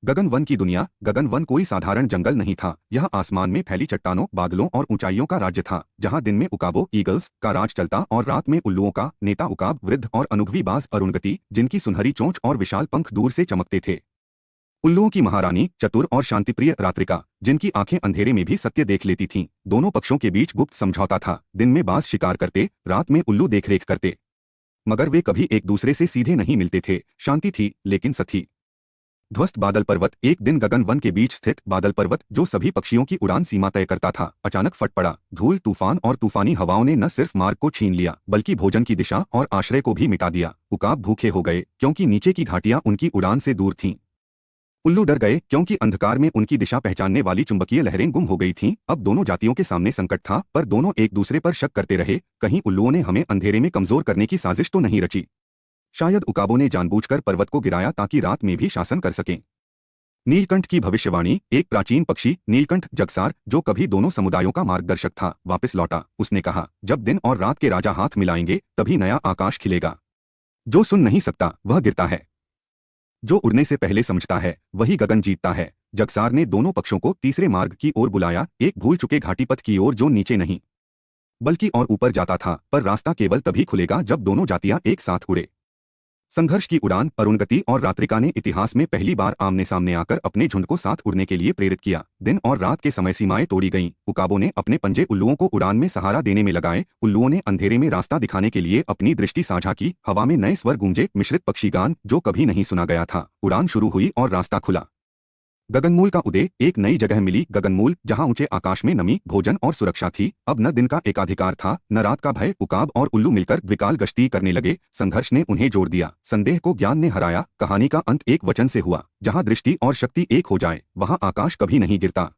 गगन one की दुनिया। गगन one कोई साधारण जंगल नहीं था। यह आसमान में फैली चट्टानों, बादलों और ऊंचाइयों का राज्य था, जहां दिन में उकाबो ईगल्स का राज चलता और रात में उल्लुओं का नेता उकाब, वृद्ध और अनुभवीबाज अरुणगति, जिनकी सुनहरी चोंच और विशाल पंख दूर से चमकते थे। उल्लुओं की महारानी चतुर और शांतिप्रिय रात्रिका, जिनकी आंखें अंधेरे में भी सत्य देख लेती थीं। दोनों पक्षों के बीच गुप्त समझौता था। दिन में बाज शिकार करते, रात में उल्लू देखरेख करते, मगर वे कभी एक दूसरे से सीधे नहीं मिलते थे। शांति थी, लेकिन सथी। ध्वस्त बादल पर्वत। एक दिन गगन वन के बीच स्थित बादल पर्वत, जो सभी पक्षियों की उड़ान सीमा तय करता था, अचानक फट पड़ा। धूल, तूफान और तूफानी हवाओं ने न सिर्फ मार्ग को छीन लिया, बल्कि भोजन की दिशा और आश्रय को भी मिटा दिया। उकाब भूखे हो गए, क्योंकि नीचे की घाटियां उनकी उड़ान से दूर थीं। उल्लू डर गए, क्योंकि अंधकार में उनकी दिशा पहचानने वाली चुंबकीय लहरें गुम हो गई थीं। अब दोनों जातियों के सामने संकट था, पर दोनों एक दूसरे पर शक करते रहे। कहीं उल्लुओं ने हमें अंधेरे में कमजोर करने की साजिश तो नहीं रची? शायद उकाबों ने जानबूझकर पर्वत को गिराया ताकि रात में भी शासन कर सकें। नीलकंठ की भविष्यवाणी। एक प्राचीन पक्षी नीलकंठ जगसार, जो कभी दोनों समुदायों का मार्गदर्शक था, वापस लौटा। उसने कहा, जब दिन और रात के राजा हाथ मिलाएंगे, तभी नया आकाश खिलेगा। जो सुन नहीं सकता, वह गिरता है। जो उड़ने से पहले समझता है, वही गगन जीतता है। जगसार ने दोनों पक्षों को तीसरे मार्ग की ओर बुलाया, एक भूल चुके घाटी पथ की ओर, जो नीचे नहीं बल्कि और ऊपर जाता था। पर रास्ता केवल तभी खुलेगा जब दोनों जातियां एक साथ उड़े। संघर्ष की उड़ान। अरुणगति और रात्रिका ने इतिहास में पहली बार आमने सामने आकर अपने झुंड को साथ उड़ने के लिए प्रेरित किया। दिन और रात के समय सीमाएं तोड़ी गईं। उकाबों ने अपने पंजे उल्लुओं को उड़ान में सहारा देने में लगाए। उल्लुओं ने अंधेरे में रास्ता दिखाने के लिए अपनी दृष्टि साझा की। हवा में नए स्वर गूंजे, मिश्रित पक्षी गान, जो कभी नहीं सुना गया था। उड़ान शुरू हुई और रास्ता खुला। गगनमूल का उदय। एक नई जगह मिली, गगनमूल, जहां ऊंचे आकाश में नमी, भोजन और सुरक्षा थी। अब न दिन का एकाधिकार था, न रात का भय। उकाब और उल्लू मिलकर विकाल गश्ती करने लगे। संघर्ष ने उन्हें जोड़ दिया, संदेह को ज्ञान ने हराया। कहानी का अंत एक वचन से हुआ, जहां दृष्टि और शक्ति एक हो जाए, वहां आकाश कभी नहीं गिरता।